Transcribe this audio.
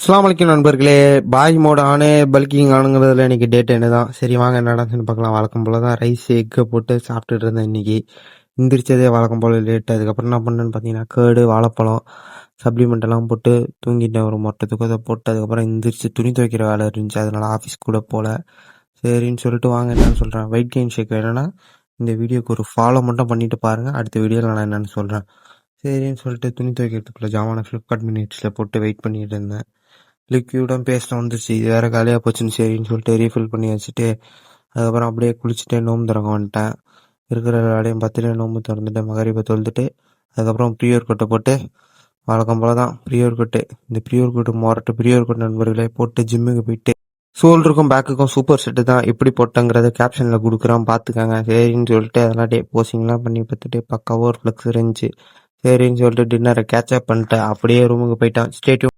அஸ்ஸலாமு அலைக்கும் நண்பர்களே. பாய் மோட் ஆனு பல்கிங் ஆனுங்கிறதுல இன்னைக்கு டேட் என்னதான். சரி வாங்க என்ன நடந்துச்சுன்னு பார்க்கலாம். வழக்கம் போல தான் ரைஸ் எக்கை போட்டு சாப்பிட்டுட்டு இருந்தேன் இன்னைக்கு. எந்திரிச்சதே வழக்கம் போல லேட். அதுக்கப்புறம் என்ன பண்ணேன்னு பார்த்தீங்கன்னா கேர்டு வாழைப்பழம் சப்ளிமெண்ட் எல்லாம் போட்டு தூங்கிட்டேன். ஒரு மொட்டை தூக்கத்தை போட்டு அதுக்கப்புறம் எந்திரிச்சு துணி துவைக்கிற வேலை இருந்துச்சு. அதனால ஆஃபீஸ் கூட போல. சரின்னு சொல்லிட்டு வாங்க என்னன்னு சொல்கிறேன். வெயிட் கெயின் ஷேக் வேணும்னா இந்த வீடியோக்கு ஒரு ஃபாலோ மட்டும் பண்ணிட்டு பாருங்கள். அடுத்த வீடியோவில் நான் என்னென்னு சொல்கிறேன். சரின்னு சொல்லிட்டு துணி துவைக்கிறதுக்குள்ள ஜாமான ஃப்ளிப்கார்ட் மினிட்ஸில் போட்டு வெயிட் பண்ணிட்டு இருந்தேன். லிக்யூடும் பேஸ்ட்டும் வந்துச்சு. இது வேறு காலியாக போச்சுன்னு சரின்னு சொல்லிட்டு ரீஃபில் பண்ணி வச்சுட்டு அதுக்கப்புறம் அப்படியே குளிச்சுட்டு நோம்பு திறக்க வந்துட்டேன். இருக்கிற வேலையும் பார்த்துட்டு நோம்பு திறந்துட்டு மகரிப்பை தொழுதுட்டு அதுக்கப்புறம் ப்ரீயர் கொட்டை போட்டு வழக்கம் போல தான் ப்ரீயர் கொட்டு. இந்த ப்ரீயர் கொட்டு மொரட்டு ப்ரீயர் கொட்டு நண்பர்களே போட்டு ஜிம்முக்கு போயிட்டு ஷோல்டருக்கும் பேக்குக்கும் சூப்பர் செட்டு தான். எப்படி போட்டங்கிறத கேப்ஷனில் கொடுக்குறான் பார்த்துக்காங்க. சரின்னு சொல்லிட்டு அதெல்லாம் போஸ்டிங்லாம் பண்ணி பார்த்துட்டு பக்காவாக ஒரு ஃப்ளெக்ஸ் இருந்துச்சு. சரின்னு சொல்லிட்டு டின்னரை கேட்சப் பண்ணிட்டேன். அப்படியே ரூமுக்கு போயிட்டான். ஸ்டேட்யூ